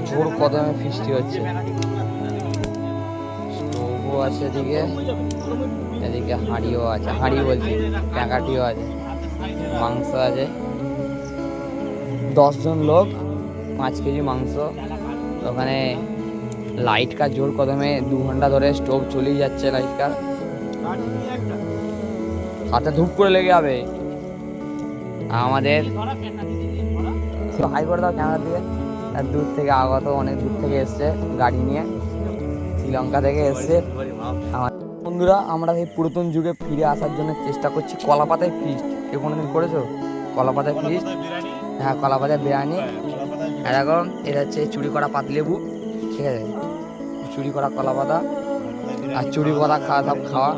জোর কদমে ফিস্টি হচ্ছে। স্টোভও আছে এদিকে, এদিকে হাঁড়িও আছে, হাঁড়ি বলছি ট্যাঁকাটিও আছে, মাংস আছে। 10 জন লোক, 5 কেজি মাংস। ওখানে লাইট কাজ জোর কদমে 2 ঘন্টা ধরে স্টোভ চলেই যাচ্ছে। লাইট কাজ হাতে ধূপ করে লেগে যাবে। আমাদের হাই করে দাও ক্যামেরা দিয়ে। দূর থেকে আগত, অনেক দূর থেকে এসছে গাড়ি নিয়ে, শ্রীলঙ্কা থেকে এসছে। আমার বন্ধুরা, আমরা এই পুরাতন যুগে ফিরে আসার জন্য চেষ্টা করছি। কলা পাতায় ফিস্ট, কেউ কোনোদিন করেছো? কলা পাতায় ফিস্ট, হ্যাঁ কলা পাতায় বিরিয়ানি। এরকম এটা হচ্ছে চুরি করা পাতলেবু, ঠিক আছে, চুরি করা কলা পাতা আর চুরি করা খাওয়া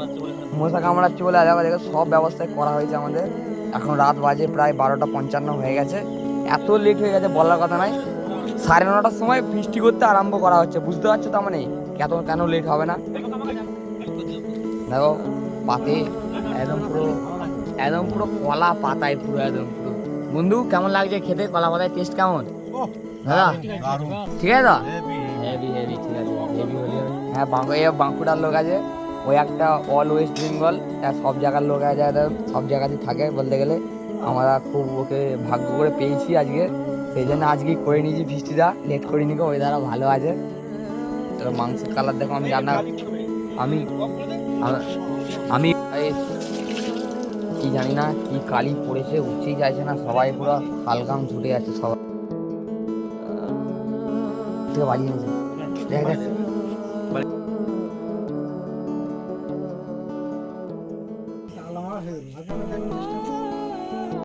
মশা কামড়াচ্ছে বলে আলাদা দেখে সব ব্যবস্থায় করা হয়েছে আমাদের। এখন রাত বাজে প্রায় 12:55 হয়ে গেছে। এত লেট হয়ে গেছে বলার কথা নয়। 9:30টার সময় ফিস্টি করতে আরম্ভ করা হচ্ছে, বুঝতে পারছো তো? মানে কেন লেট হবে না? দেখো পাতে একদম পুরো কলা পাতায়, পুরো একদম পুরো। বন্ধু কেমন লাগছে খেতে? কলা পাতায় টেস্ট কেমন দাদা? ঠিক আছে? হেভি হেভি, ঠিক আছে, হেভি হলে হ্যাঁ। বাঁকুড়ার লোক আছে, ওই একটা অল ওয়েস্ট বেঙ্গল, সব জায়গার লোক আছে, সব জায়গাতেই থাকে বলতে গেলে। আমরা খুব ওকে ভাগ্য করে পেয়েছি আজকে, সেই জন্য আজকেই করে নিয়েছি ফিস্টিটা, লেট করিনি। ওই দ্বারা ভালো আছে। তো মাংসের কালার দেখো, আমি রান্না আমি কি জানি না কি কালি পড়েছে, উঠছেই যাচ্ছে না, সবাই পুরো হালকাম ছুটে যাচ্ছে, সবাই থেকে বাড়িয়ে নিয়েছে। দেখ